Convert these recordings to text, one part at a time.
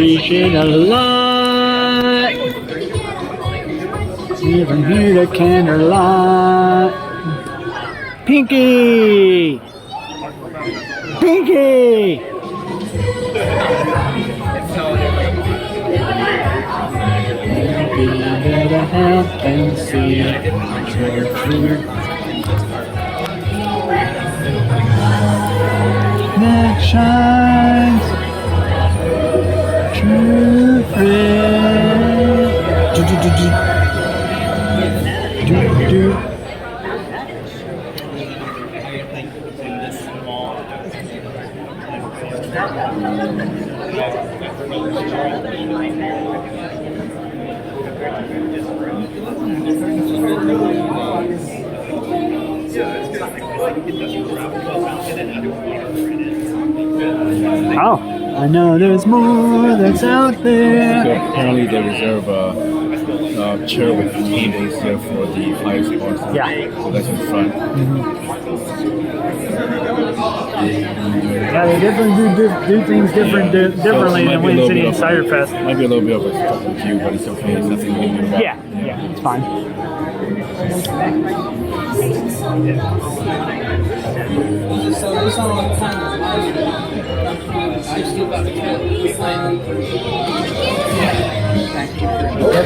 appreciate a lot. Even here the candlelight. Pinky! Pinky! Gotta help and see that shines, true friend. Oh, I know there's more that's out there. So apparently they reserve a chair with tables here for the fire sponsor. Yeah. So that's in front. Yeah, they definitely do things differently than Wind City and Cider Fest. Might be a little bit of a tough view, but it's okay. It's nothing we can do about. Yeah, it's fine.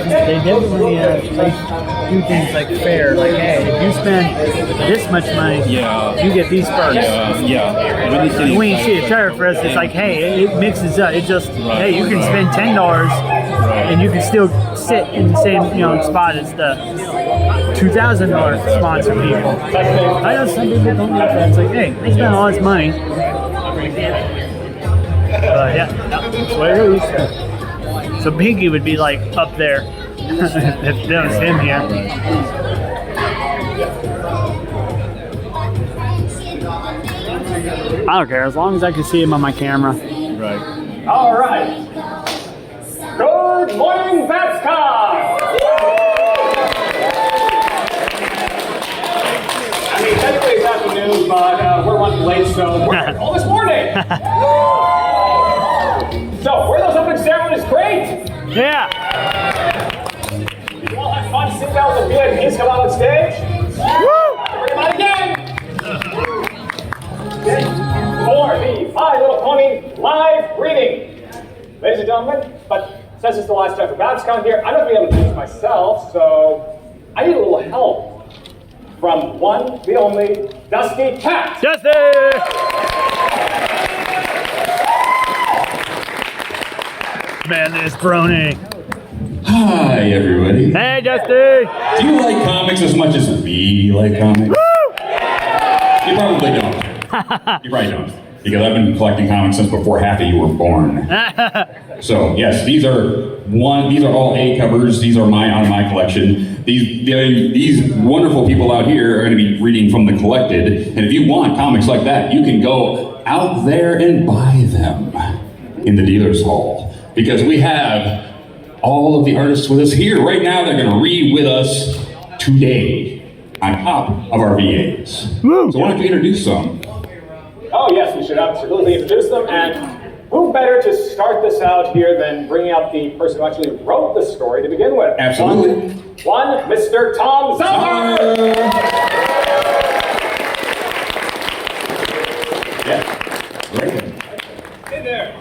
They definitely do things like fair, like, hey, if you spend this much money, you get these perks. And when you see a Cider Fest, it's like, hey, it mixes up. It just, hey, you can spend $10 and you can still sit in the same spot as the $2,000 sponsor people. I know some people don't like that. It's like, hey, they spend all this money. Yeah, that's what it is. So Pinky would be like up there if that was him here. I don't care, as long as I can see him on my camera. Right. All right. Good morning, BABSCon! I mean, technically it's afternoon, but we're running late, so we're here all this morning. So, were those opening ceremonies great? Yeah. Did you all have fun sitting down with the VIPs come out on stage? Woo! Bring them out again! For the My Little Pony live reading. Ladies and gentlemen, but since it's the last time for BABSCon here, I'm not going to be able to do this myself, so I need a little help from one, the only, Dusty Cat. Dusty! Man, this brony. Hi, everybody. Hey, Dusty! Do you like comics as much as we like comics? Woo! You probably don't. You probably don't. Because I've been collecting comics since before half of you were born. So, yes, these are all A covers. These are out of my collection. These wonderful people out here are going to be reading from the collected. And if you want comics like that, you can go out there and buy them in the dealer's hall. Because we have all of the artists with us here. Right now, they're going to read with us today on top of our VAs. Woo. So why don't you introduce some? Oh yes, we should absolutely introduce them, and who better to start this out here than bringing out the person who actually wrote the story to begin with? Absolutely. One, Mr. Tom Zauber! Yeah, great. Hey there.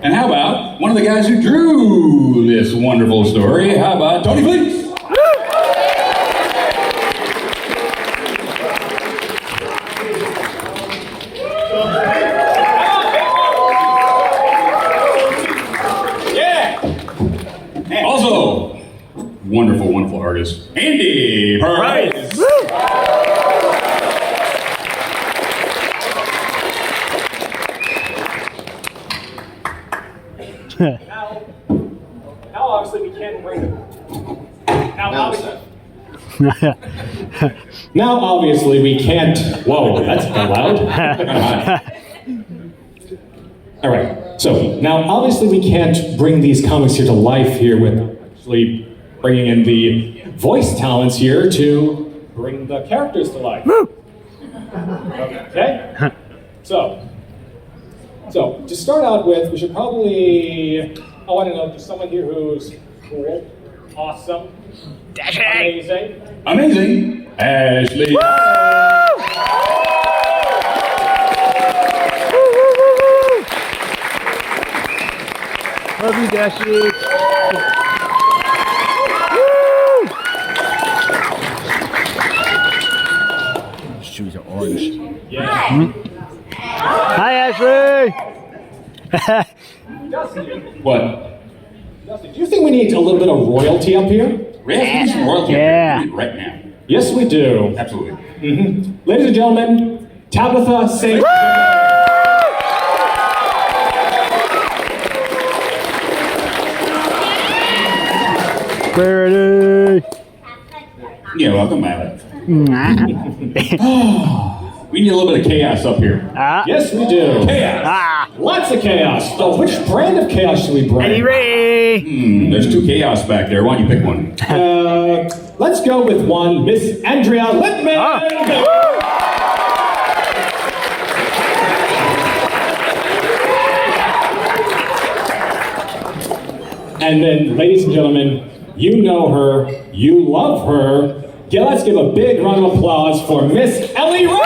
And how about one of the guys who drew this wonderful story? How about Tony Fleets? Also, wonderful artist, Andy Price. Now obviously we can't bring them. Now obviously we can't. Whoa, that's kind of loud. All right. So now obviously we can't bring these comics here to life here with actually bringing in the voice talents here to bring the characters to life. Okay. So So, to start out with, we should probably, I don't know, there's someone here who's cool, awesome, amazing. Amazing. Ashley. Love you, Dashy. Shoes are orange. Yeah. Hi, Ashley. What? Dustin, do you think we need a little bit of royalty up here? Yes, we need royalty Yeah. right now. Yes, we do. Absolutely. Ladies and gentlemen, Tabitha St. Pretty. Yeah, welcome, Alex. We need a little bit of chaos up here. Yes, we do. Chaos. Lots of chaos. So which brand of chaos should we bring? There's 2 chaos back there. Why don't you pick one? Let's go with one, Miss Andrea Lippman. And then, ladies and gentlemen, you know her, you love her. Yeah, let's give a big round of applause for Miss Ellie Rose.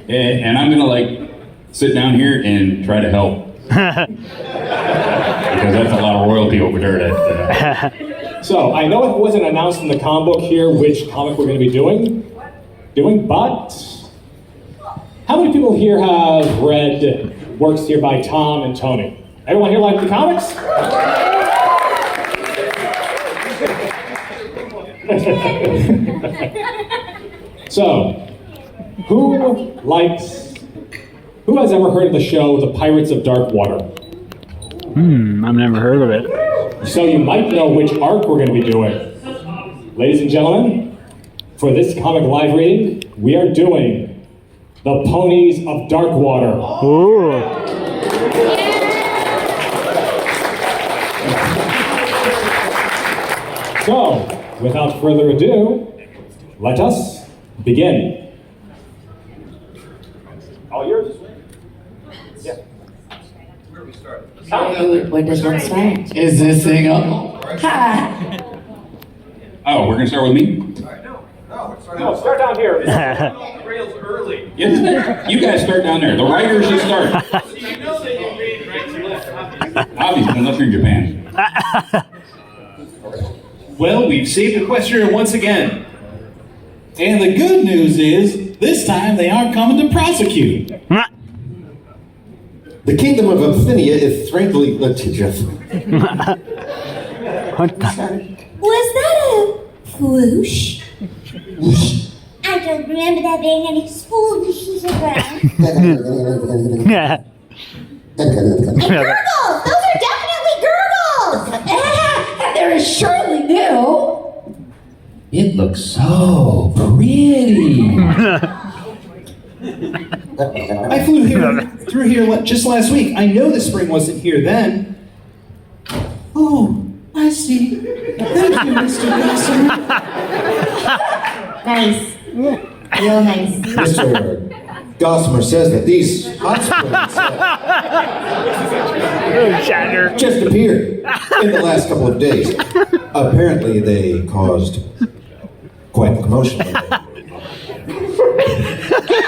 And I'm gonna sit down here and try to help. Because that's a lot of royalty over there. So, I know it wasn't announced in the comic book here which comic we're going to be doing, but how many people here have read works here by Tom and Tony? Everyone here like the comics? So, who has ever heard of the show The Pirates of Darkwater? I've never heard of it. So you might know which arc we're going to be doing. Ladies and gentlemen, for this comic live reading, we are doing The Ponies of Darkwater. Ooh. So, without further ado, let us begin. All yours? Yeah. Where does one start? Is this thing up? Ha! Oh, we're gonna start with me? No, start down here. Yes. You guys start down there. The writers should start. Obviously, unless you're in Japan. Well, we've saved Equestria once again. And the good news is, this time they aren't coming to prosecute. The kingdom of Abyssinia is strangely litigious. What the? Was that a whoosh? I don't remember there being any swooshes around. Yeah. And gurgles! Those are definitely gurgles! They're surely new. It looks so pretty. I flew through here just last week. I know the spring wasn't here then. Oh, I see. Thank you, Mr. Gossamer. Nice. Real nice. Mr. Gossamer says that these hot springs Shatter. just appeared in the last couple of days. Apparently, they caused quite the commotion.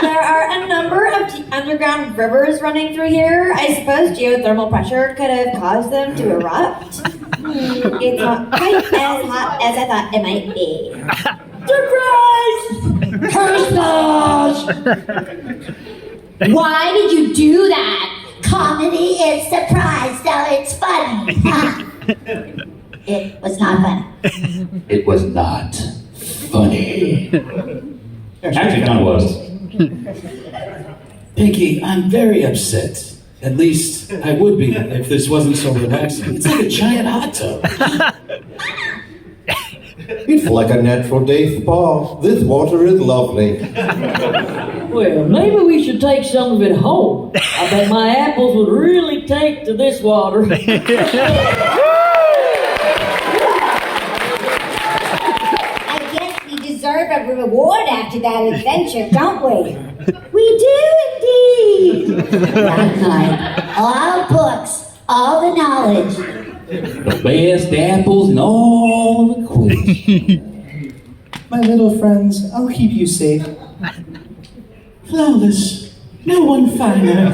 There are a number of underground rivers running through here. I suppose geothermal pressure could have caused them to erupt. It's not quite as hot as I thought it might be. Surprise! Why did you do that? Comedy is surprise, so it's funny. It was not funny. It was not funny. Actually, it kind of was. Pinky, I'm very upset. At least I would be if this wasn't so relaxing. It's like a giant hot tub. It's like a natural day spa. This water is lovely. Well, maybe we should take some of it home. I bet my apples would really take to this water. I guess we to that adventure, don't we? We do indeed. Right. All books, all the knowledge. The best apples in all the queens. My little friends, I'll keep you safe. Flawless. No one finer.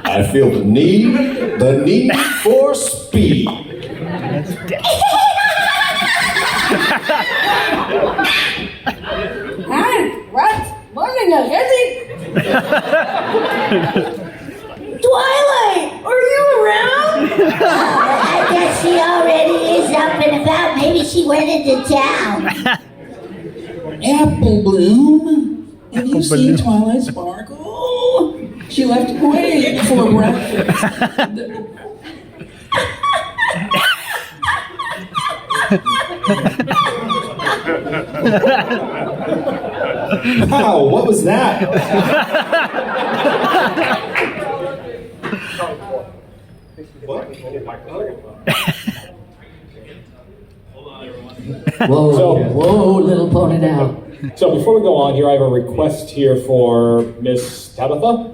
I feel the need for speed. Hi, Rats. Morning, Jesse. Twilight, are you around? I guess she already is up and about. Maybe she went into town. Apple Bloom. Have you seen Twilight Sparkle? She left way before breakfast. Wow, what was that? Whoa, little pony now. So before we go on here, I have a request here for Miss Tabitha.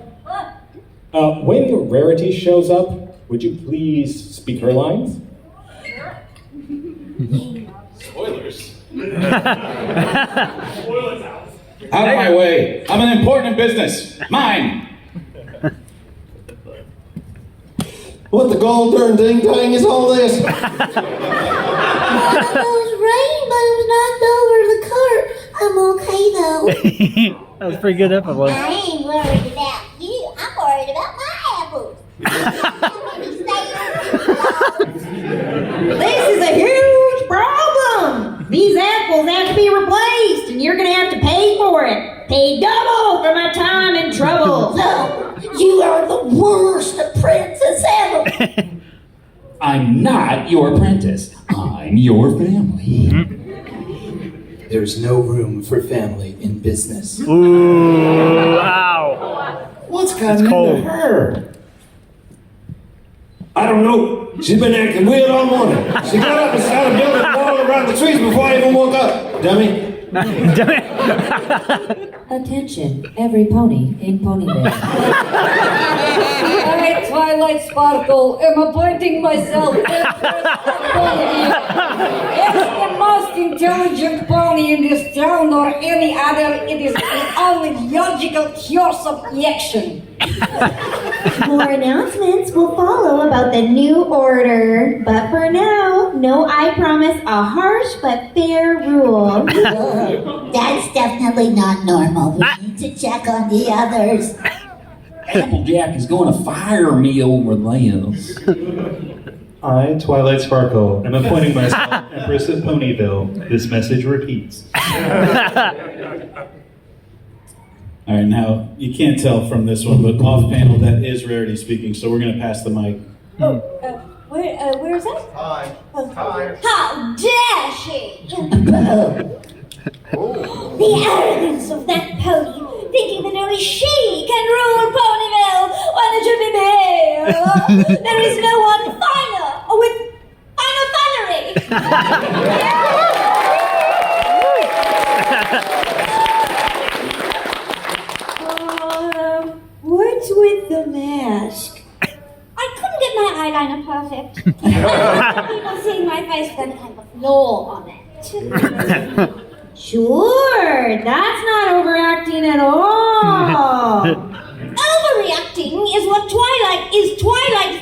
When Rarity shows up, would you please speak her lines? Spoilers. Out of my way. I'm an important business. Mine. What the gold darn ding dang is all this? Those rainbows knocked over the cart. I'm okay though. That was pretty good episode. I ain't worried about you. I'm worried about my apples. This is a huge problem. These apples have to be replaced, and you're gonna have to pay for it. Pay double for my time and trouble. No, you are the worst apprentice ever. I'm not your apprentice. I'm your family. There's no room for family in business. Ooh, ow. What's gotten into her? I don't know. She's been acting weird all morning. She got up and started building a wall around the trees before I even woke up. Dummy. Attention, every pony in Ponyville. I, Twilight Sparkle, am appointing myself as the most intelligent pony in this town or any other. It is the only logical course of action. More announcements will follow about the new order, but for now, I promise a harsh but fair rule. That's definitely not normal. We need to check on the others. Applejack is going to fire me over this. I, Twilight Sparkle, am appointing myself Empress of Ponyville. This message repeats. All right, now, you can't tell from this one, but off panel, that is Rarity speaking, so we're going to pass the mic. Where is that? Hi. How dare she! The arrogance of that pony, thinking that only she can rule Ponyville when it should be me. There is no one finer with finer what's with the mask? I couldn't get my eyeliner perfect. People seeing my face with any kind of flaw on it. Sure, that's not overacting at all. Overreacting is what Twilight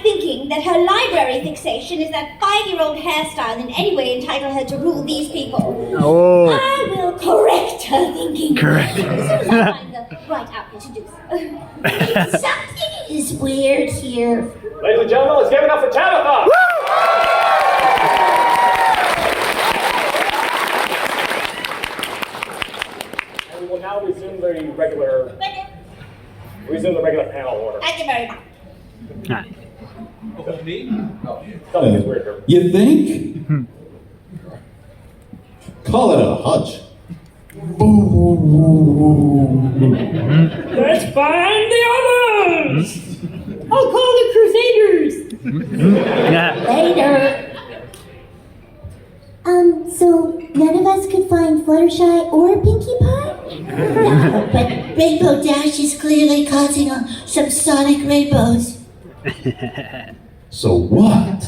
thinking that her library fixation is that 5-year-old hairstyle in any way entitle her to rule these people. Oh. I will correct her thinking. Correct. As soon as I find the right outfit to do so. Something is weird here. Ladies and gentlemen, let's give it up for Tabitha! And we will now resume the regular panel order. Thank you very much. Something is weird here. You think? Call it a hunch. Let's find the others! I'll call the Crusaders! Yeah. Later. So none of us could find Fluttershy or Pinkie Pie? But Rainbow Dash is clearly causing some sonic rainbows. So what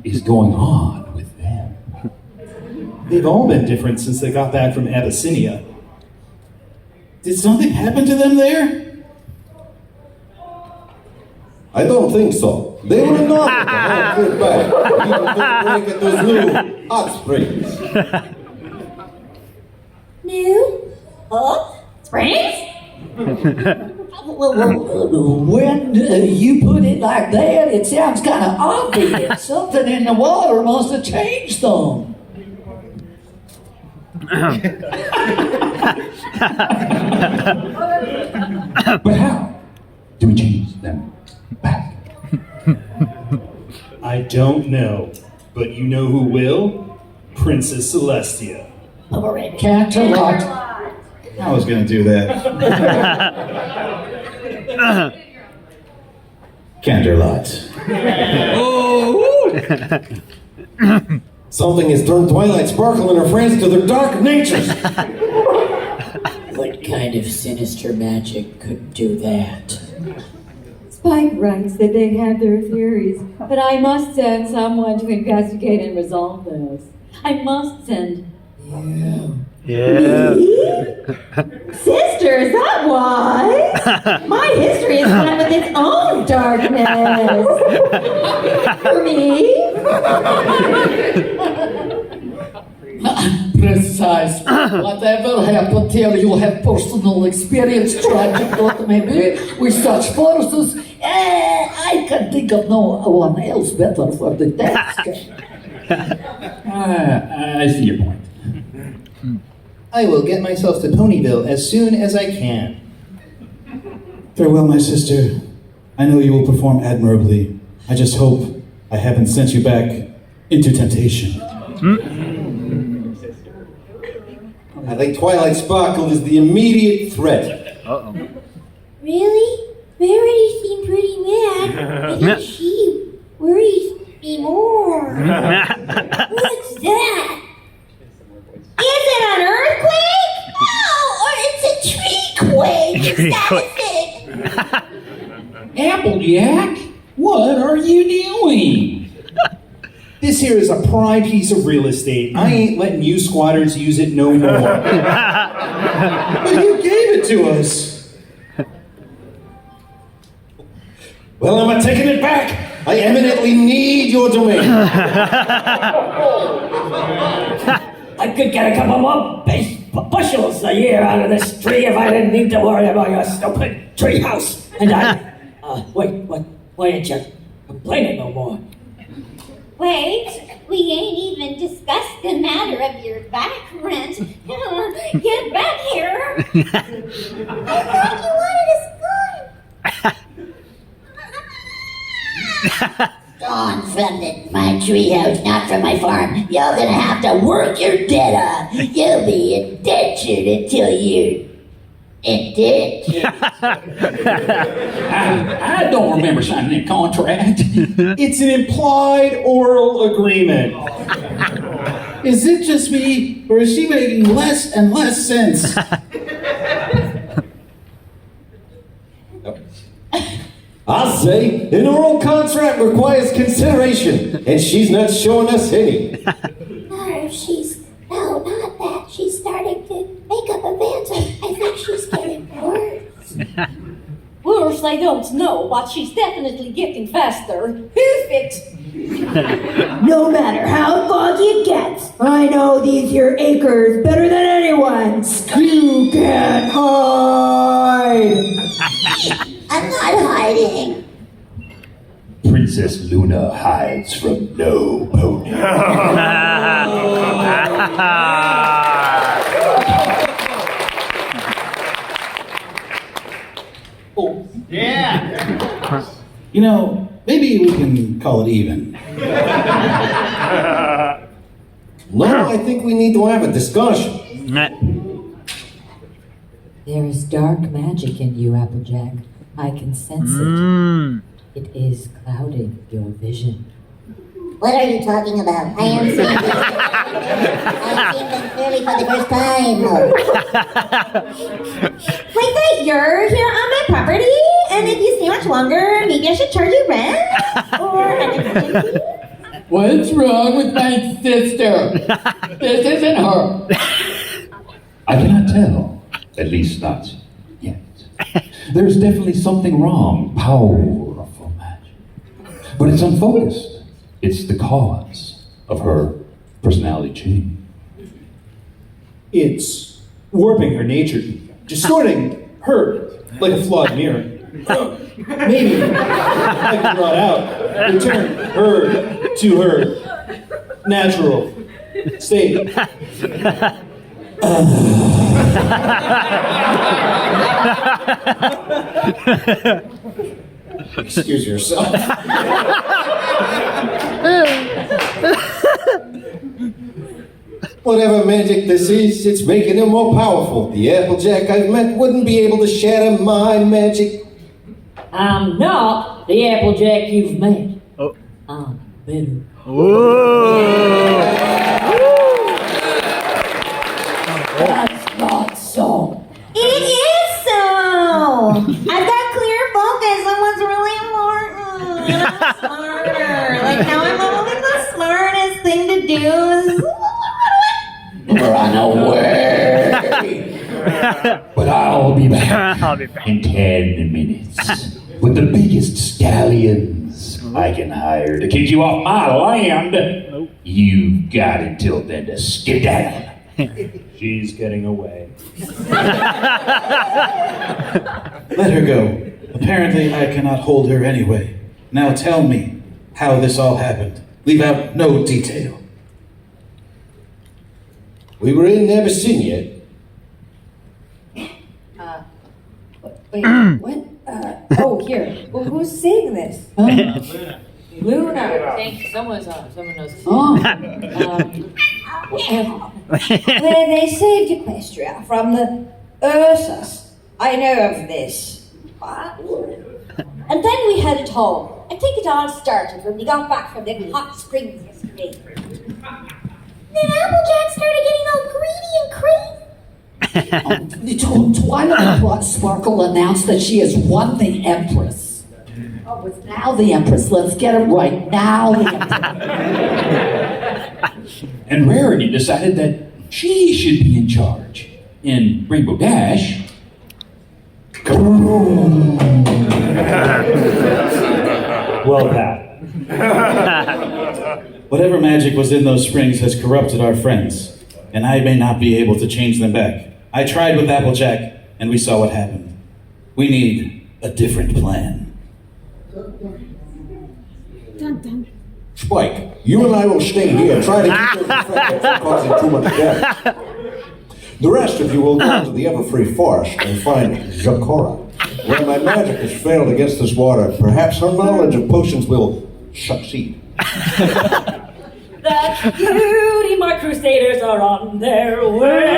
is going on with them? They've all been different since they got back from Abyssinia. Did something happen to them there? I don't think so. They were not the whole trip back. Even don't drink at those new hot springs. New? Hot springs? When you put it like that, it sounds kind of obvious. Something in the water must have changed them. But how do we change them back? I don't know, but you know who will? Princess Celestia. Canterlot. I was gonna do that. Canterlot. Something has turned Twilight Sparkle and her friends to their dark natures. What kind of sinister magic could do that? Spike writes that they have their theories, but I must send someone to investigate and resolve those. I must send you. Yeah. Sister, is that why? My history is filled with its own darkness. For me? Precise. Whatever happened here, you have personal experience, tragic thought maybe, with such forces. I can think of no one else better for the task. I see your point. I will get myself to Ponyville as soon as I can. Farewell, my sister. I know you will perform admirably. I just hope I haven't sent you back into temptation. I think Twilight Sparkle is the immediate threat. Uh-oh. Really? Verity seemed pretty mad. Maybe she worries me more. What's that? Is it an earthquake? No, or it's a tree quake. Is that a thing? Applejack, what are you doing? This here is a prime piece of real estate. I ain't letting you squatters use it no more. But you gave it to us. Well, I'm not taking it back. I eminently need your domain. I could get a couple more bushels a year out of this tree if I didn't need to worry about your stupid tree house. And wait, why ain't you complaining no more? Wait, we ain't even discussed the matter of your back rent. Get back here. I thought you wanted us gone. Gone from my treehouse, not from my farm. You're gonna have to work your debt off. You'll be indentured until you're indentured. I don't remember signing that contract. It's an implied oral agreement. Is it just me, or is she making less and less sense? I'll say an oral contract requires consideration, and she's not showing us any. No, not that. She's starting to make up a phantom. I think she's getting worse. Worse, I don't know, but she's definitely getting faster. Perfect. No matter how foggy it gets, I know these here acres better than anyone. You can't hide. I'm not hiding. Princess Luna hides from no pony. Oh, yeah. You know, maybe we can call it even. No, I think we need to have a discussion. There is dark magic in you, Applejack. I can sense it. It is clouding your vision. What are you talking about? I am seeing them. I'm seeing them clearly for the first time. Wait, that you're here on my property? And if you stay much longer, maybe I should charge you rent? Or an extension fee? What's wrong with my sister? This isn't her. I cannot tell. At least not yet. There's definitely something wrong. Powerful magic. But it's unfocused. It's the cause of her personality change. It's warping her nature, distorting her like a flawed mirror. Maybe, like you brought out, return her to her natural state. Excuse yourself. Whatever magic this is, it's making him more powerful. The Applejack I've met wouldn't be able to shatter my magic. I'm not the Applejack you've met. Oh. I'm better. That's not so. It is so! I've got clear focus on what's really important. And I'm smarter. Like, now I'm only the smartest thing to do is Run away! But I'll be back in 10 minutes with the biggest stallions I can hire to kick you off my land. You've got until then to skedaddle. She's getting away. Let her go. Apparently, I cannot hold her anyway. Now tell me how this all happened. Leave out no detail. We were in Abyssinia. Wait, what? Oh, here. Well, who's saying this? Luna. Thank you. Someone knows. When they saved Equestria from the Ursus. I know of this. What? And then we headed home. I think it all started when we got back from the hot springs yesterday. Then Applejack started getting all greedy and crazy. Twilight Sparkle announced that she has won the Empress. Oh, it's now the Empress. Let's get it right. Now the Empress. And Rarity decided that she should be in charge. In Rainbow Dash, Well, Pat. Whatever magic was in those springs has corrupted our friends, and I may not be able to change them back. I tried with Applejack, and we saw what happened. We need a different plan. Spike, you and I will stay here and try to keep those effects from causing too much death. The rest of you will go to the Everfree Forest and find Zakora. Where my magic has failed against this water, perhaps her knowledge of potions will succeed. That's beauty, my crusaders are on their way.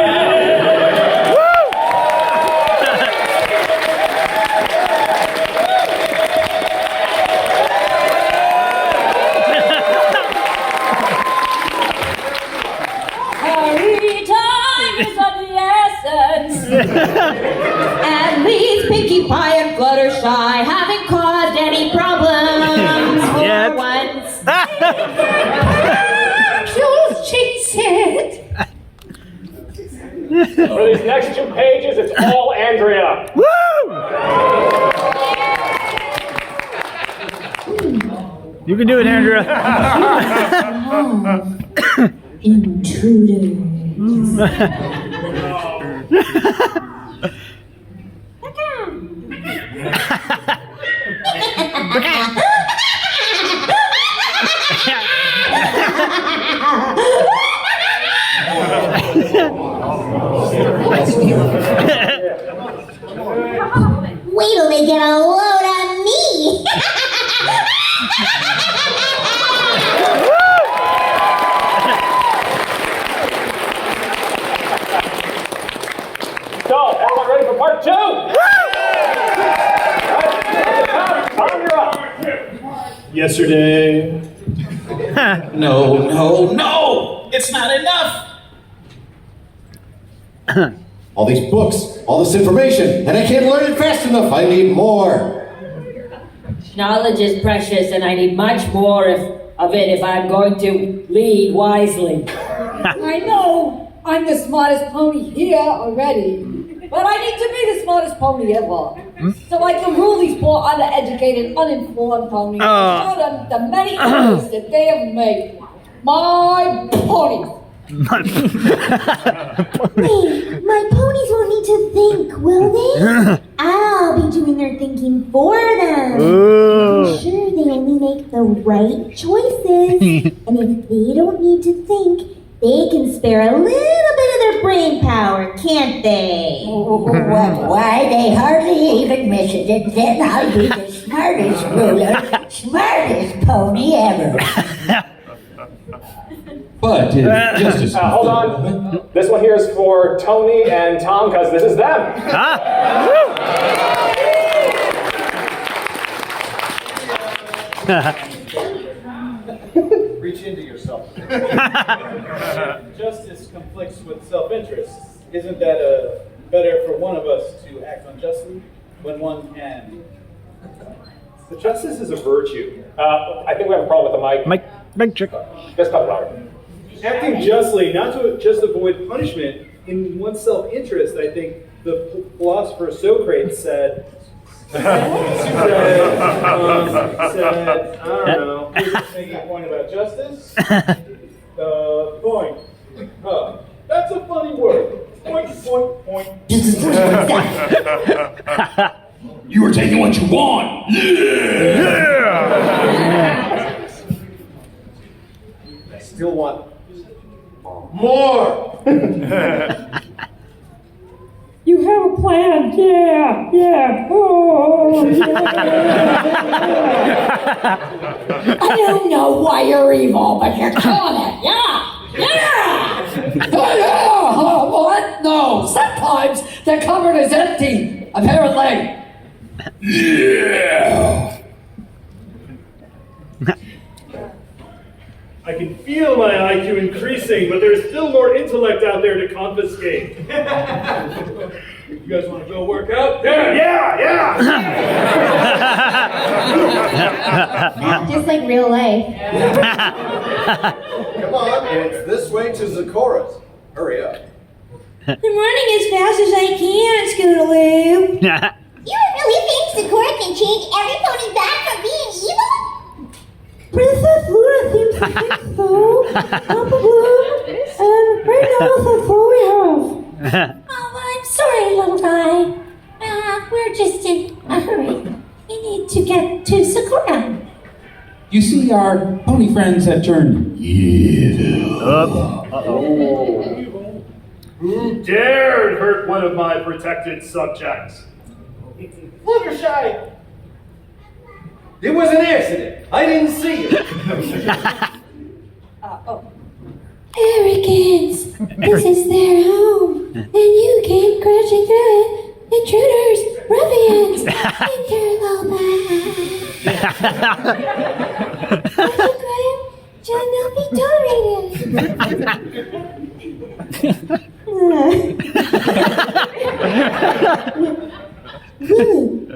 Hurry, time is of the essence. At least Pinkie Pie and Fluttershy haven't caused any problems for once. She said. For these next 2 pages, it's all Andrea. You can do it, Andrea. Intruders. Wait till they get a load of me. So, everyone ready for part 2? Tom, you're up. Yesterday. No! It's not enough! All these books, all this information, and I can't learn it fast enough. I need more. Knowledge is precious, and I need much more of it if I'm going to lead wisely. I know I'm the smartest pony here already, but I need to be the smartest pony ever. So I can rule these poor, undereducated, uninformed ponies and show them the many errors that they have made. My ponies. Hey, my ponies won't need to think, will they? I'll be doing their thinking for them. I'm sure they only make the right choices. And if they don't need to think, they can spare a little bit of their brain power, can't they? Why, they hardly even miss it, and then I'll be the smartest ruler, smartest pony ever. But just as hold on. This one here is for Tony and Tom because this is them. Reach into yourself. Justice conflicts with self-interest. Isn't that better for one of us to act unjustly when one can? The justice is a virtue. I think we have a problem with the mic. Mic check. Just talk louder. Acting justly, not to just avoid punishment, in one's self-interest, I think the philosopher Socrates said, I don't know, he was making a point about justice. Point. That's a funny word. Point. you are taking what you want. I still want more. You have a plan, yeah. Oh, yeah. I don't know why you're evil, but you're killing it. Yeah. What? No. Sometimes the cupboard is empty. Apparently. Yeah. I can feel my IQ increasing, but there's still more intellect out there to confiscate. You guys want to go work out? Yeah! Just like real life. Come on, it's this way to Zakora's. Hurry up. I'm running as fast as I can, Scootaloo. You really think Sakura can change every pony back from being evil? Princess Luna seems to think so. Papa Bloom, and right now that's all we have. Oh, I'm sorry, little guy. We're just in a hurry. We need to get to Sakura. You see, our pony friends have turned evil. Who dared hurt one of my protected subjects? Fluttershy! It was an accident. I didn't see it. Arrogance. This is their home. And you came crashing through it. Intruders, ruffians, shall not be tolerated.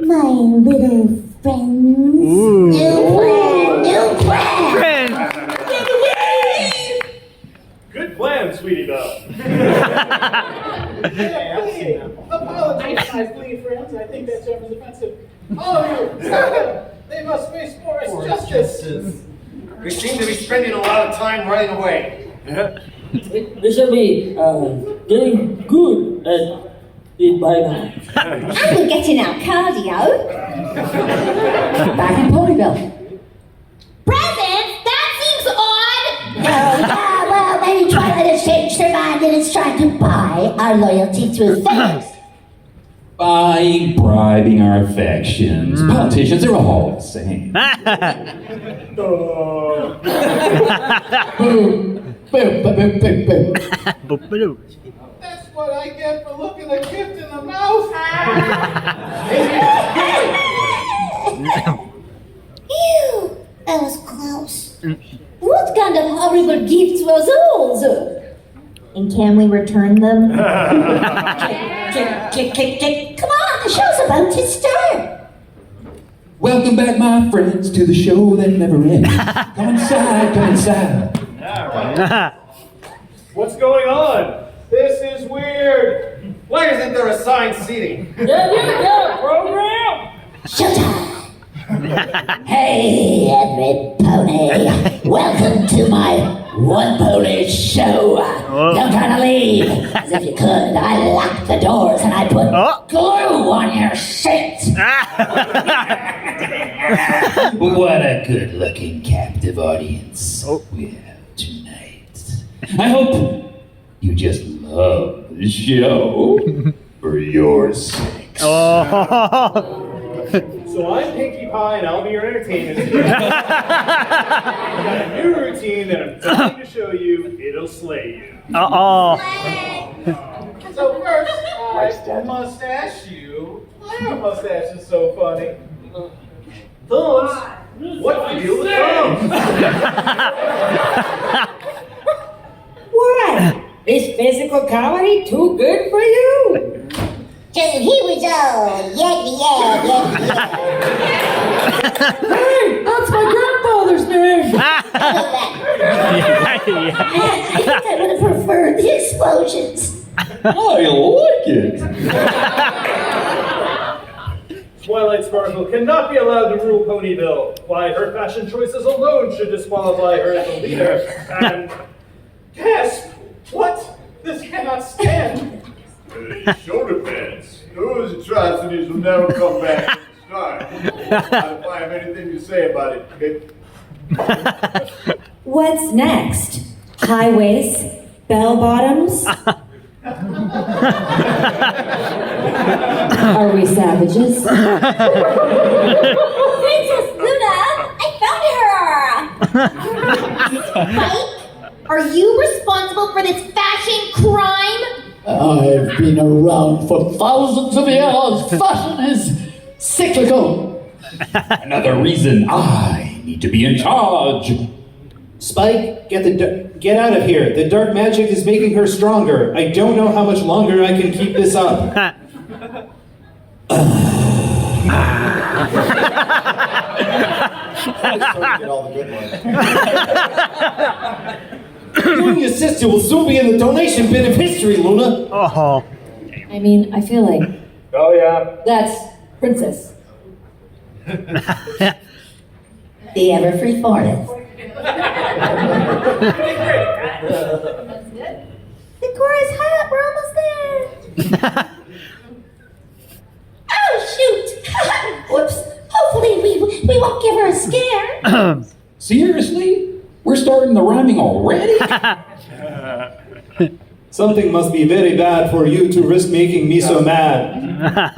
My little friends. New plan. Good plan, Sweetie Belle. Apologize, my flea friends. I think that term is offensive. All of you, stop them. They must face forest justice. We seem to be spending a lot of time running away. We shall be doing good at it by now. And we're getting our cardio. Back in Ponyville. Presents? That seems odd. Well, maybe Twilight has changed her mind and is trying to buy our loyalty through favors. By bribing our affections. Politicians are all the same. Boo. That's what I get for looking a gift in the mouth. Ew, that was close. What kind of horrible gifts were those? And can we return them? Come on, the show's about to start. Welcome back, my friends, to the show that never ends. Come inside, come inside. What's going on? This is weird. Why isn't there assigned seating? Yeah, program! Shut up. Hey, every pony. Welcome to my one pony show. Don't try to leave. As if you could. I locked the doors and I put glue on your seat. What a good-looking captive audience we have tonight. I hope you just love the show for your sakes. So I'm Pinkie Pie and I'll be your entertainment. I've got a new routine that I'm trying to show you. It'll slay you. So first, I mustache you. Your mustache is so funny. Thumbs? What's the deal with thumbs? What? Is physical comedy too good for you? So here we go. Hey, that's my grandfather's name! I think I would have preferred the explosions. I like it. Twilight Sparkle cannot be allowed to rule Ponyville. Why, her fashion choices alone should disqualify her as a leader. And gasp! What? This cannot stand. Shoulder pads. Those atrocities will never come back to start. I don't have anything to say about it. What's next? High waist, bell bottoms? Are we savages? Princess Luna, I found her. Mike, are you responsible for this fashion crime? I've been around for thousands of years. Fashion is cyclical. Another reason I need to be in charge. Spike, get out of here. The dark magic is making her stronger. I don't know how much longer I can keep this up. You and your sister will soon be in the donation bin of history, Luna. I mean, I feel like Oh, yeah. That's Princess. The ever-free forest. Decora's hot. We're almost there. Oh, shoot. Whoops. Hopefully we won't give her a scare. Seriously? We're starting the rhyming already? Something must be very bad for you to risk making me so mad. That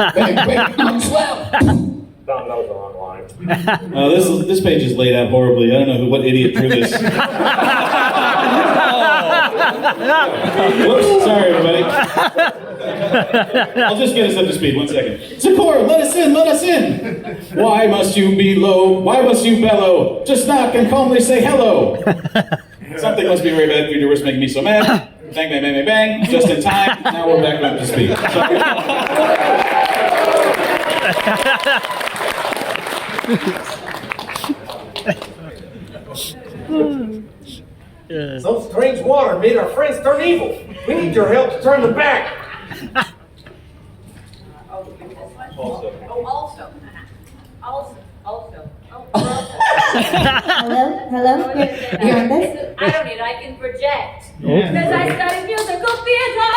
was the wrong line. This page is laid out horribly. I don't know what idiot drew this. Whoops, sorry everybody. I'll just get us up to speed, 1 second. Zipporah, let us in, let us in! Why must you be low? Why must you bellow? Just knock and calmly say hello! Something must be very bad for you to risk making me so mad. Bang, bang, bang, bang, bang. Just in time. Now we're back up to speed. Some strange water made our friends turn evil. We need your help to turn them back. Hello? You want this? I don't need it, I can project. Because I studied musical theater!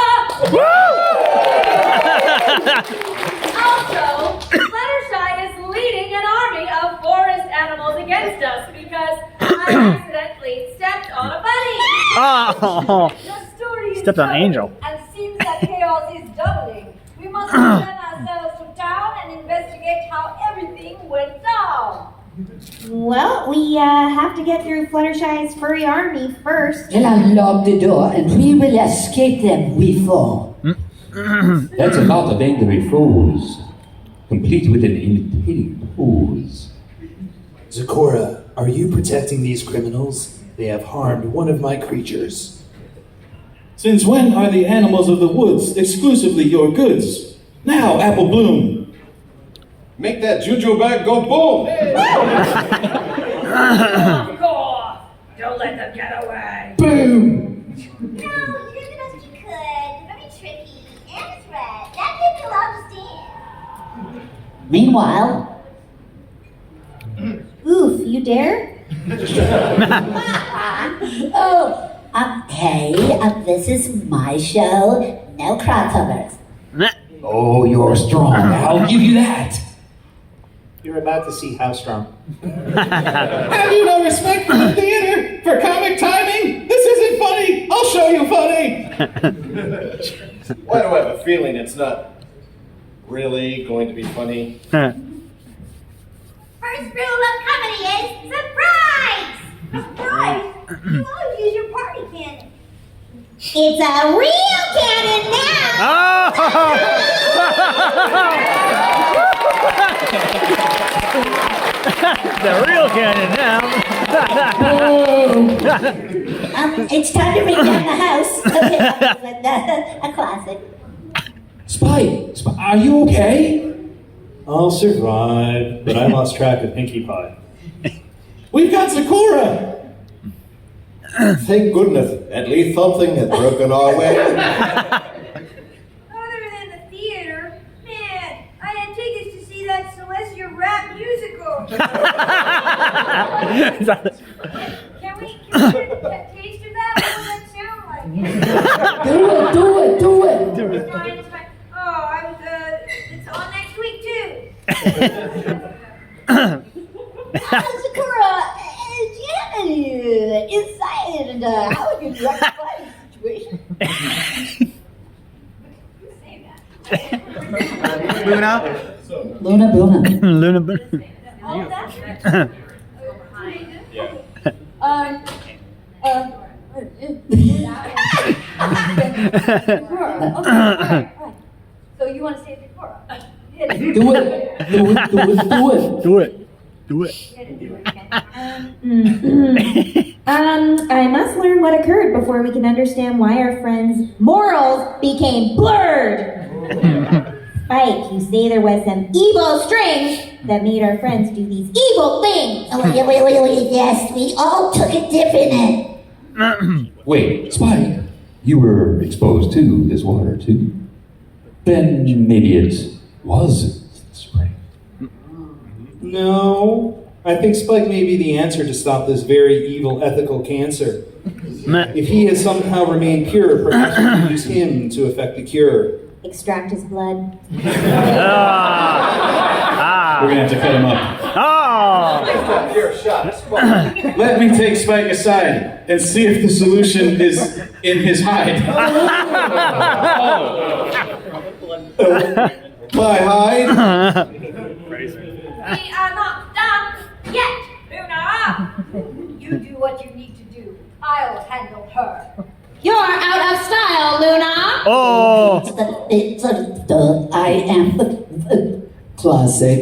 Also, Fluttershy is leading an army of forest animals against us because I accidentally stepped on a bunny! The story is Stepped on told, Angel. And seems that chaos is doubling. We must return ourselves to town and investigate how everything went down. Well, we have to get through Fluttershy's furry army first. Then unlock the door and we will escape them, we four. That's a lot of angry foes, complete with an imitating pose. Zipporah, are you protecting these criminals? They have harmed one of my creatures. Since when are the animals of the woods exclusively your goods? Now, Apple Bloom. Make that juju bag go boom! Go off! Don't let them get away! Boom! No, you did the best you could. Very tricky. And it's red. That gives me a lot to stand. Meanwhile, oof, you dare? Hey, this is my show. No crossovers. Oh, you're strong. I'll give you that. You're about to see how strong. Have you no respect for the theater? For comic timing? This isn't funny! I'll show you funny! Why do I have a feeling it's not really going to be funny? First rule of comedy is surprise! Surprise? You always use your party cannon. It's a real cannon now! The real cannon now. It's time to bring down the house. Okay, a classic. Spike, are you okay? I'll survive, but I lost track of Pinkie Pie. We've got Sakura! Thank goodness, at least something has broken our way. Other than the theater, man, I had tickets to see that Celestia rap musical. Can we get a taste of that? What does that sound like? Do it. It's fine, it's fine. Oh, it's on next week too. Sakura, do you have any insight into how we can rectify the situation? Luna? Luna. Luna. All of that? Okay. So you want to say Sakura? Do it. I must learn what occurred before we can understand why our friends' morals became blurred. Spike, you say there was some evil strings that made our friends do these evil things. Oh, wait, yes, we all took a dip in it. Wait, Spike, you were exposed to this water too. Then maybe it was spring. No, I think Spike may be the answer to stop this very evil ethical cancer. If he has somehow remained pure, perhaps we can use him to effect the cure. Extract his blood. We're gonna have to cut him up. Let me take Spike aside and see if the solution is in his hide. My hide? We are not done yet, Luna. You do what you need to do. I'll handle her. You're out of style, Luna! Oh! I am classic.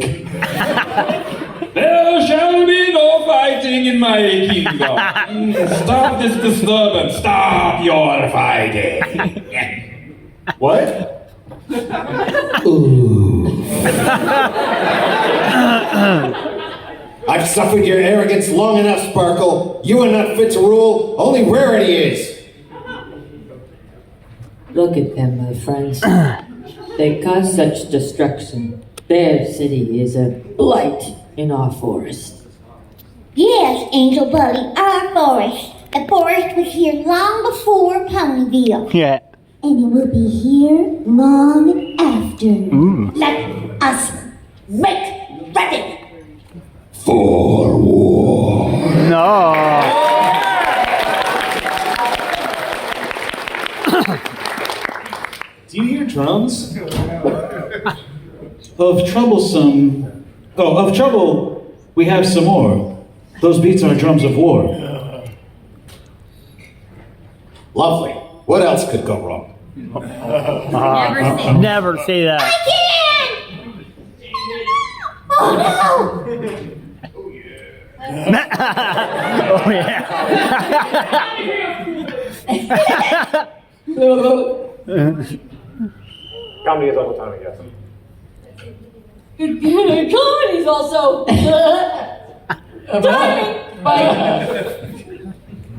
There shall be no fighting in my kingdom. Stop this disturbance. Stop your fighting. What? I've suffered your arrogance long enough, Sparkle. You are not fit to rule. Only Rarity is. Look at them, my friends. They cause such destruction. Their city is a blight in our forest. Yes, Angel Buddy, our forest. The forest was here long before Ponyville. Yeah. And it will be here long after. Ooh. Let us make ready. For war. No. Do you hear drums? Of trouble, we have some more. Those beats are drums of war. Lovely. What else could go wrong? Never say that. I can! Oh no! Oh, yeah. Comedy is all the time, I guess. Comedy's also timing.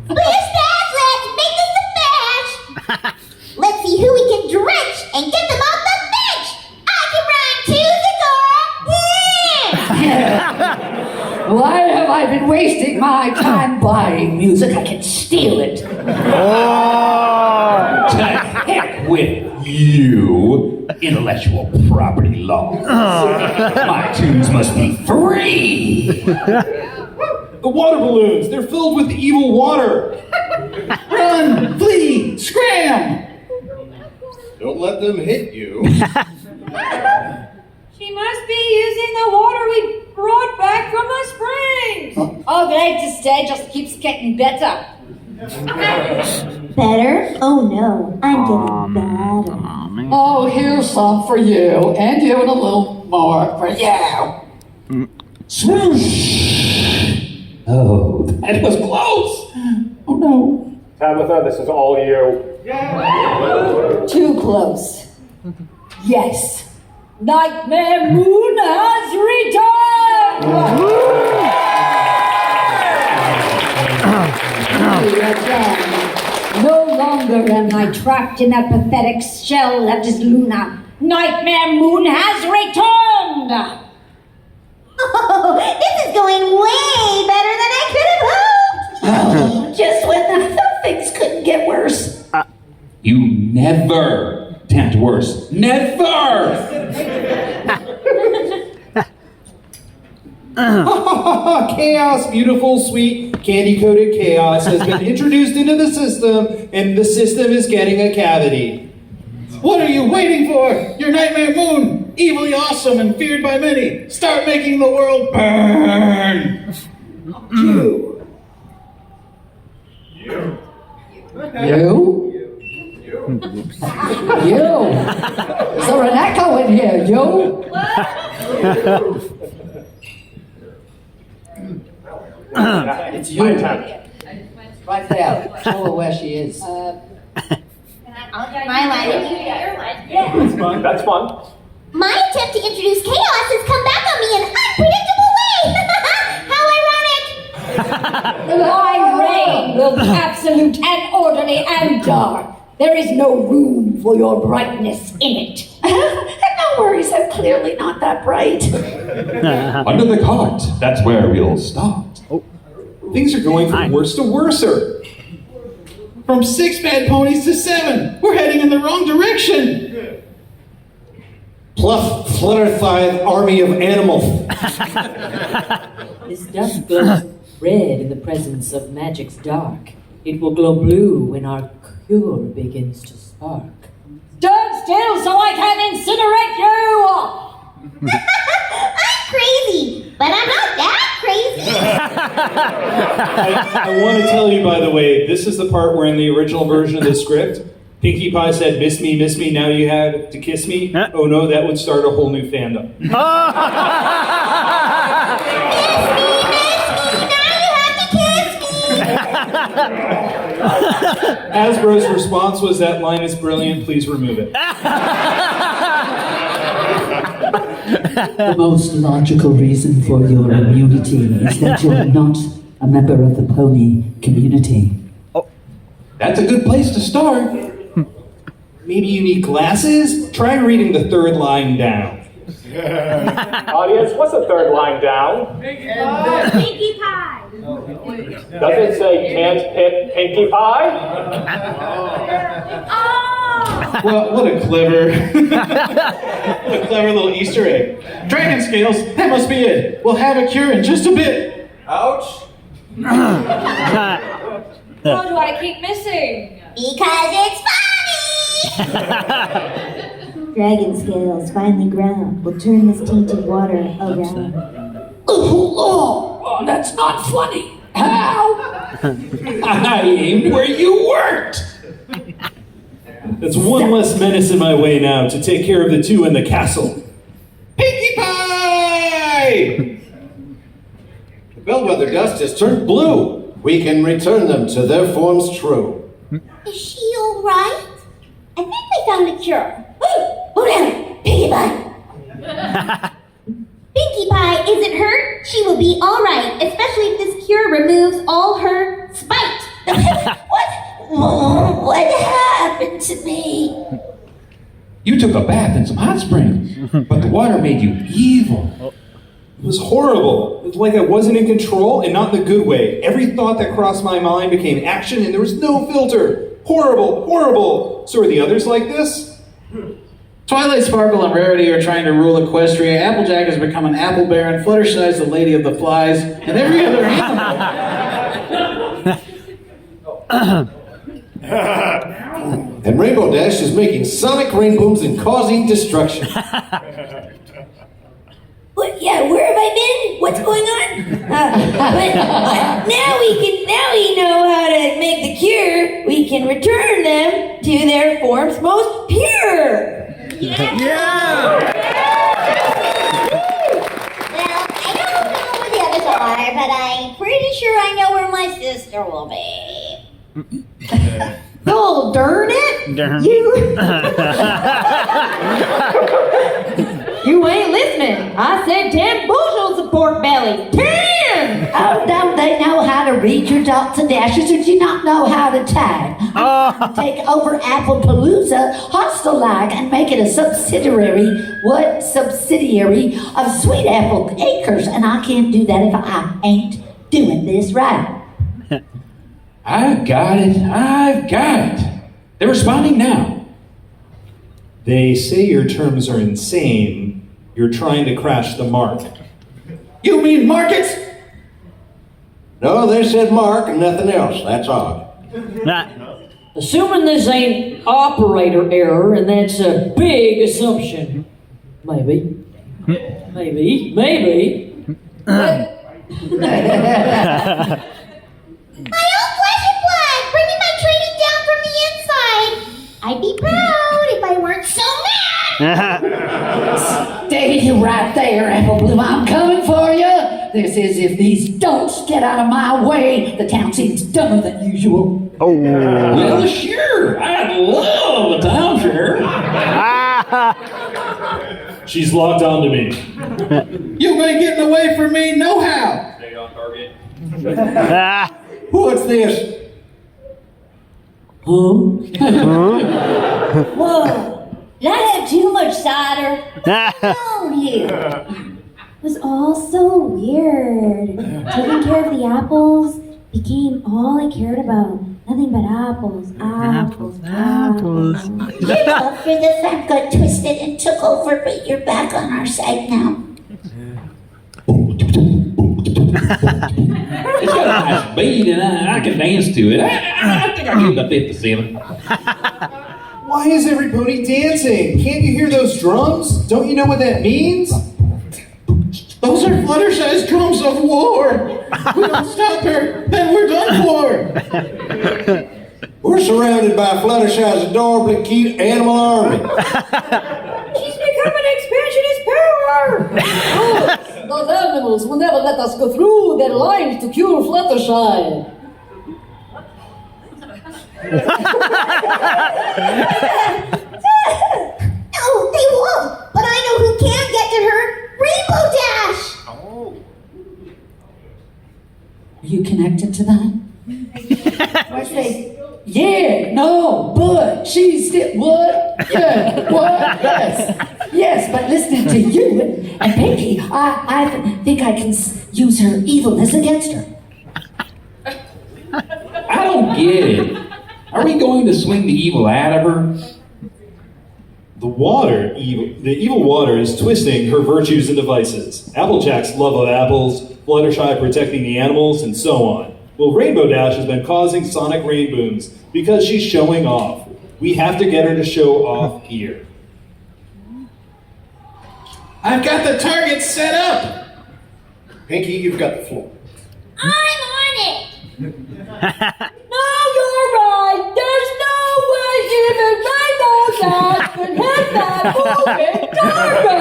Splash, let's make this a bash. Let's see who we can drench and get them off the bench. I can rhyme to the door. Why have I been wasting my time buying music? I can steal it. Oh! To heck with you, intellectual property law. My tunes must be free. The water balloons, they're filled with evil water. Run, flee, scram! Don't let them hit you. She must be using the water we brought back from the springs. Oh, great to stay, just keeps getting better. Better? Oh no, I'm getting better. Oh, here's some for you, and you, and a little more for you. Swoosh! Oh, that was close. Oh no. Tabitha, this is all you. Too close. Yes. Nightmare Moon has returned! No longer am I trapped in that pathetic shell that is Luna. Nightmare Moon has returned! Oh, this is going way better than I could have hoped. Just when I thought things couldn't get worse. You never tempt worse. Never! Chaos, beautiful, sweet, candy-coated chaos has been introduced into the system, and the system is getting a cavity. What are you waiting for? Your Nightmare Moon, evilly awesome and feared by many. Start making the world burn. You. You? You? Is there an echo in here, you? It's you. Right there. Show her where she is. My line. Yeah. That's fun. My attempt to introduce chaos has come back on me in an unpredictable way. How ironic. My reign will be absolute and orderly and dark. There is no room for your brightness in it. No worries, I'm clearly not that bright. Under the cart, that's where we'll start. Things are going from worse to worser. From 6 bad ponies to 7. We're heading in the wrong direction. Pluff, flutter-thighed army of animals. This dust glows red in the presence of magic's dark. It will glow blue when our cure begins to spark. Stand still so I can incinerate you! I'm crazy, but I'm not that crazy. I want to tell you, by the way, this is the part where in the original version of the script, Pinkie Pie said, miss me, now you have to kiss me. Oh no, that would start a whole new fandom. Hasbro's response was, that line is brilliant, please remove it. The most logical reason for your immunity is that you're not a member of the pony community. That's a good place to start. Maybe you need glasses? Try reading the third line down. Audience, what's the third line down? Pinkie Pie. Does it say can't hit Pinkie Pie? Well, what a clever little Easter egg. Dragon scales, that must be it. We'll have a cure in just a bit. Ouch. How do I keep missing? Because it's funny! Dragon scales finally ground. We'll turn this tainted water around. Oh, that's not funny. How? I aimed where you weren't. That's one less menace in my way now to take care of the two in the castle. Pinkie Pie! Bellwether dust has turned blue. We can return them to their forms true. Is she all right? I think they found a cure. Hold on, Pinkie Pie. Pinkie Pie isn't hurt. She will be all right, especially if this cure removes all her spite. What happened to me? You took a bath in some hot springs, but the water made you evil. It was horrible. It was like I wasn't in control, and not in the good way. Every thought that crossed my mind became action, and there was no filter. Horrible, horrible. So are the others like this? Twilight Sparkle and Rarity are trying to rule Equestria. Applejack has become an apple baron. Fluttershy is the Lady of the Flies, and every other animal. And Rainbow Dash is making sonic rainbows and causing destruction. What? Yeah, where have I been? What's going on? But now we know how to make the cure. We can return them to their forms most pure. Yeah. Well, I don't know where the others are, but I'm pretty sure I know where my sister will be. Oh, darn it! You ain't listening. I said 10 bushels of pork belly. 10! Oh, don't they know how to read your dots and dashes, or do you not know how to type? Take over Applepalooza, hostile-like, and make it a subsidiary of Sweet Apple Acres, and I can't do that if I ain't doing this right. I've got it. They're responding now. They say your terms are insane. You're trying to crash the mark. You mean markets? No, they said mark and nothing else. That's odd. Assuming this ain't operator error, and that's a big assumption. Maybe. My own flesh and blood, bringing my training down from the inside. I'd be proud if I weren't so mad. Stay right there, Apple Bloom. I'm coming for you. This is if these don'ts get out of my way. The town seems dumber than usual. Oh. Well, sure. I'd love a town share. She's locked onto me. You ain't getting away from me, no how. Stay on target. What's this? Whoa, did I have too much cider? Oh, yeah. It was all so weird. Taking care of the apples became all I cared about. Nothing but apples. You're after the fat got twisted and took over, but you're back on our side now. It's got a nice beat, and I can dance to it. I think I'll give it a 57. Why is every pony dancing? Can't you hear those drums? Don't you know what that means? Those are Fluttershy's drums of war. We don't stop her, then we're done for. We're surrounded by Fluttershy's adorably cute animal army. She's become an expansionist power! Those animals will never let us go through their lines to cure Fluttershy. No, they won't. But I know who can get to her. Rainbow Dash. Are you connected to that? What's they? Yeah, no, but she's still, what? Yeah, what? Yes, but listening to you and Pinkie, I think I can use her evilness against her. I don't get it. Are we going to swing the evil out of her? The evil water is twisting her virtues and devices. Applejack's love of apples, Fluttershy protecting the animals, and so on. Well, Rainbow Dash has been causing sonic rain booms because she's showing off. We have to get her to show off here. I've got the target set up. Pinkie, you've got the floor. I'm on it. No, you're right. There's no way even Rainbow Dash could hit that moving target.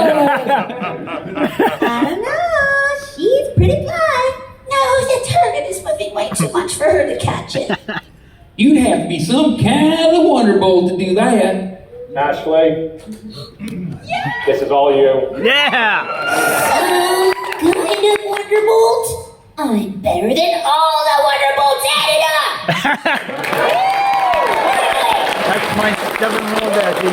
I don't know. She's pretty fly. No, have to be some kind of wonderbolt to do that. Ashley, this is all you. Yeah! Some kind of wonderbolt? I'm better than all the wonderbolts added up! That's my stubborn little daddy.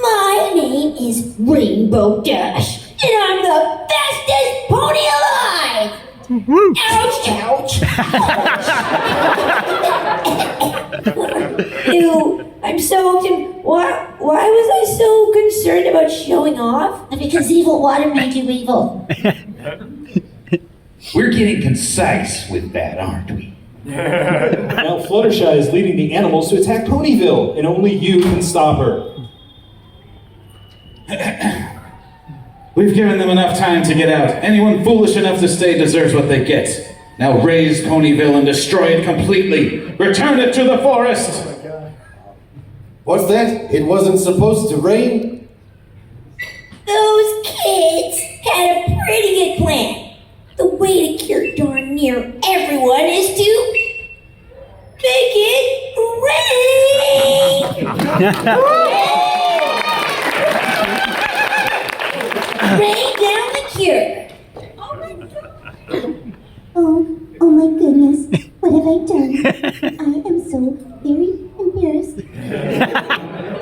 My name is Rainbow Dash, and I'm the fastest pony alive! Ouch, ouch! Ew, I'm soaked, and why was I so concerned about showing off? Because evil water made you evil. We're getting concise with that, aren't we? Now Fluttershy is leading the animals to attack Ponyville, and only you can stop her. We've given them enough time to get out. Anyone foolish enough to stay deserves what they get. Now raise Ponyville and destroy it completely. Return it to the forest! What's that? It wasn't supposed to rain? Those kids had a pretty good plan. The way to cure darn near everyone is to make it rain! Rain down the cure. Oh my goodness. What have I done? I am so very embarrassed.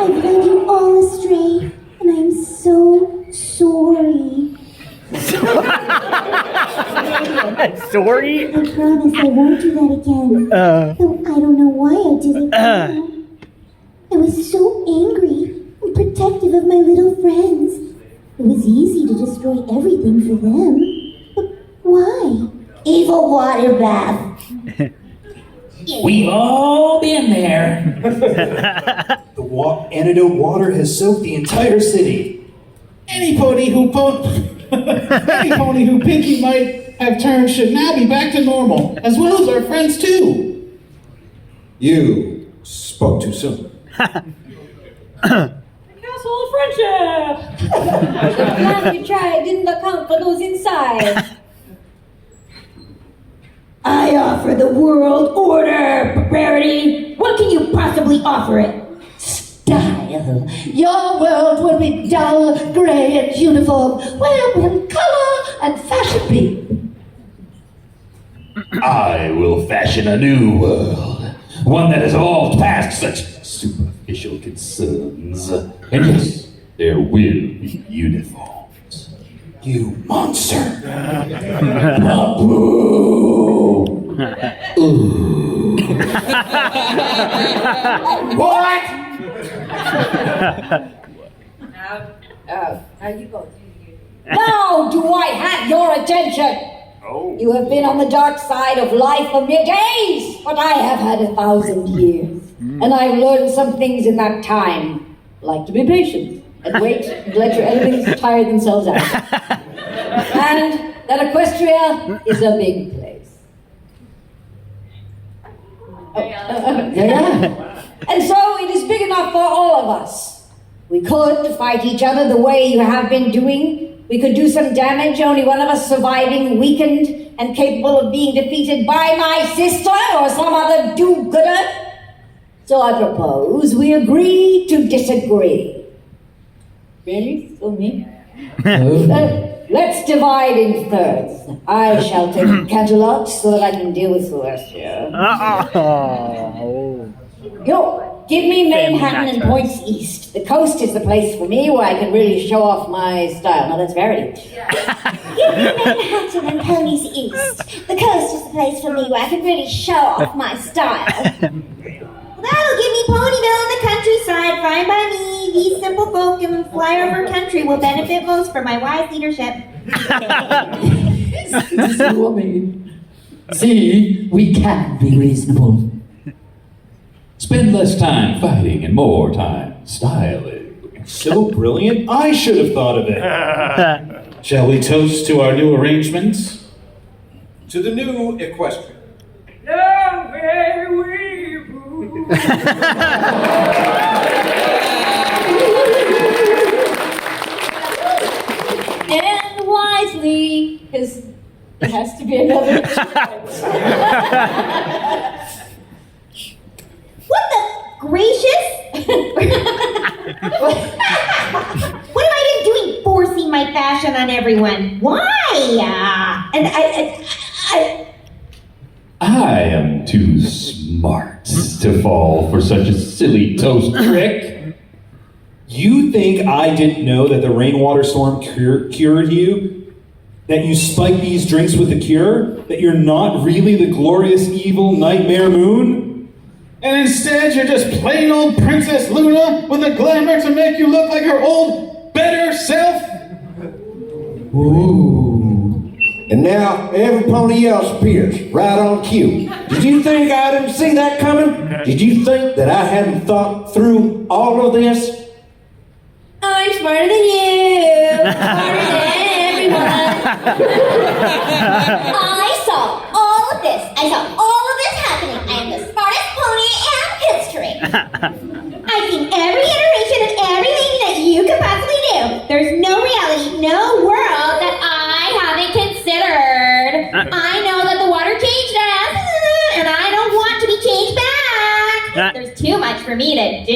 I've led you all astray, and I'm so sorry. Sorry? I promise I won't do that again. Though I don't know why I did it. I was so angry and protective of my little friends. It was easy to destroy everything for them. But why? Evil water bath. We've all been there. The antidote water has soaked the entire city. Any pony who Pinky might have turned should now be back to normal, as well as our friends too. You spoke too soon. Castle of Friendship! The plan you tried didn't account for those inside. I offer the world order, Rarity. What can you possibly offer it? Style. Your world will be dull, grey, and uniform. Where will color and fashion be? I will fashion a new world, one that has evolved past such superficial concerns. And yes, there will be uniforms. You monster! What? Now you go. Now do I have your attention? Oh. You have been on the dark side of life for mere days, but I have had 1,000 years. And I've learned some things in that time, like to be patient and wait and let your enemies tire themselves out. And that Equestria is a big place. And so it is big enough for all of us. We could fight each other the way you have been doing. We could do some damage, only one of us surviving, weakened, and capable of being defeated by my sister or some other do-gooder. So I propose we agree to disagree. Really? So me? Let's divide in thirds. I shall take Canterlot so that I can deal with Celestia. Yo, give me Manhattan and points east. The coast is the place for me where I can really show off my style. Now that's Verity. Give me Manhattan and ponies east. The coast is the place for me where I can really show off my style. That'll give me Ponyville in the countryside, fine by me. These simple folk in the flyover country will benefit most from my wise leadership. See, we can be reasonable. Spend less time fighting and more time styling. So brilliant, I should have thought of it. Shall we toast to our new arrangements? To the new Equestria. Long may we and wisely, because There has to be another chance. What the gracious? What am I even doing forcing my fashion on everyone? Why? And I am too smart to fall for such a silly toast trick. You think I didn't know that the rainwater storm cured you? That you spiked these drinks with the cure? That you're not really the glorious evil nightmare moon? And instead, you're just plain old Princess Luna with a glamour to make you look like her old, better self? Ooh. And now every pony else appears, right on cue. Did you think I didn't see that coming? Did you think that I hadn't thought through all of this? I'm smarter than you. Smarter than everyone. I saw all of this. I saw all of this happening. I am the smartest pony in history. I've seen every iteration of everything that you could possibly do. There's no reality, no world that I haven't considered. I know that the water changed us, and I don't want to be changed back. There's too much for me to do.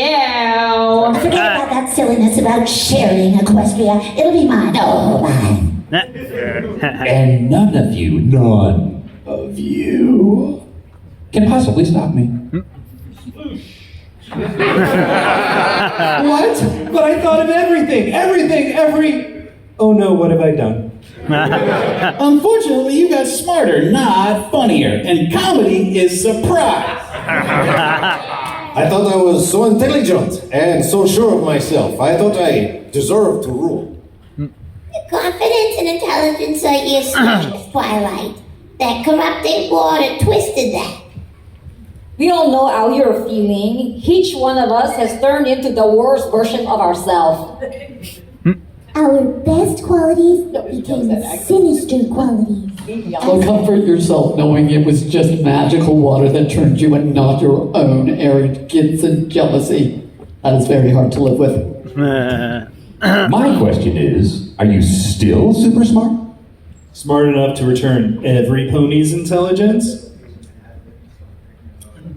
Forget about that silliness about sharing, Equestria. It'll be mine. Oh, mine. And none of you can possibly stop me. What? But I thought of everything. Oh no, what have I done? Unfortunately, you got smarter, not funnier. And comedy is surprise. I thought I was so intelligent and so sure of myself. I thought I deserved to rule. The confidence and intelligence are useless, Twilight. That corrupted water twisted that. We all know how you're feeling. Each one of us has turned into the worst version of ourselves. Our best qualities became sinister qualities. Well, comfort yourself knowing it was just magical water that turned you and not your own arrogant kids and jealousy. That is very hard to live with. My question is, are you still super smart? Smart enough to return every pony's intelligence?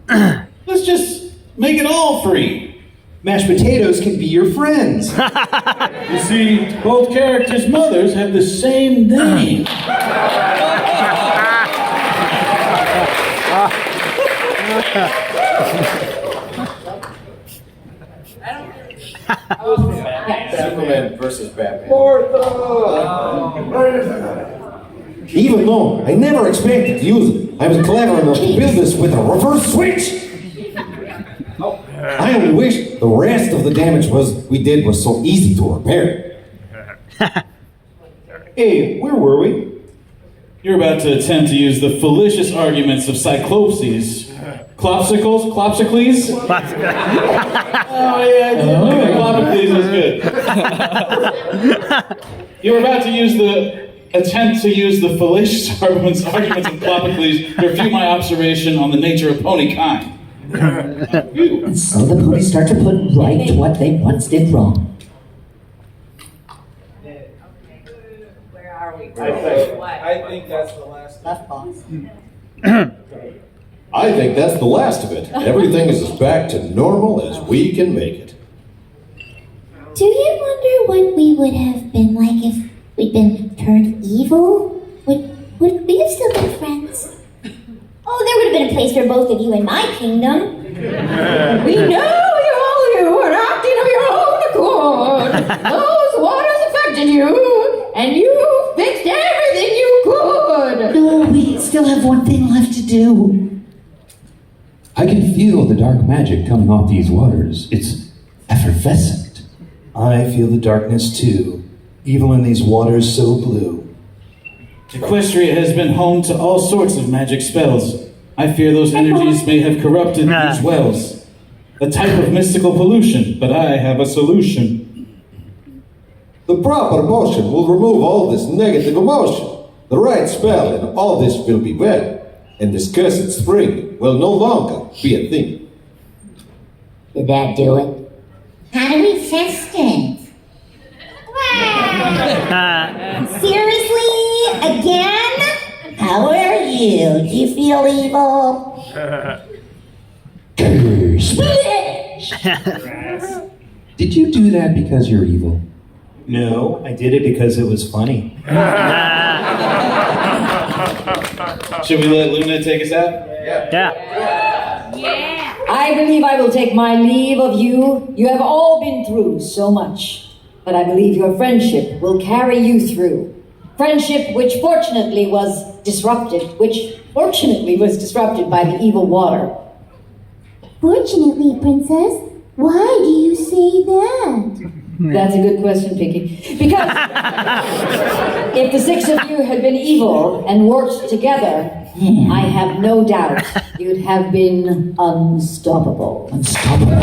Let's just make it all free. Mashed potatoes can be your friends. You see, both characters' mothers have the same name. Superman versus Batman. Even though I never expected to use it, I was clever enough to build this with a reverse switch. I only wish the rest of the damage we did was so easy to repair. Hey, where were we? You're about to attempt to use the fallacious arguments of Cyclopses. Clopsicles? Clopsicles? Oh yeah, Clopsicles is good. You were about to attempt to use the fallacious arguments of Clopsicles to refute my observation on the nature of pony kind. And so the ponies start to put right what they once did wrong. Where are we? I think that's the last. Left box. I think that's the last of it. Everything is as back to normal as we can make it. Do you wonder what we would have been like if we'd been turned evil? Would we have still been friends? Oh, there would have been a place for both of you in my kingdom. We know you were acting of your own accord. Those waters affected you, and you fixed everything you could. No, we still have one thing left to do. I can feel the dark magic coming off these waters. It's effervescent. I feel the darkness too, evil in these waters so blue. Equestria has been home to all sorts of magic spells. I fear those energies may have corrupted these wells. A type of mystical pollution, but I have a solution. The proper potion will remove all this negative emotion. The right spell and all this will be well. And this cursed spring will no longer be a thing. Did that do it? How do we test it? Seriously? Again? How are you? Do you feel evil? Did you do that because you're evil? No, I did it because it was funny. Should we let Luna take us out? Yeah. I believe I will take my leave of you. You have all been through so much, but I believe your friendship will carry you through. Friendship which fortunately was disrupted by the evil water. Fortunately, Princess, why do you say that? That's a good question, Pinky. Because if the six of you had been evil and worked together, I have no doubt you'd have been unstoppable. Unstoppable.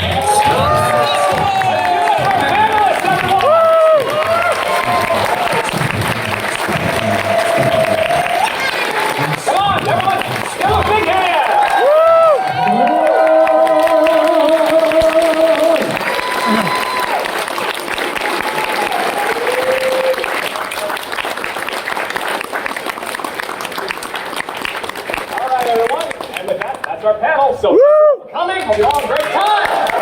All right, everyone, and with that, that's our panel. So, coming, hope you all have a great time.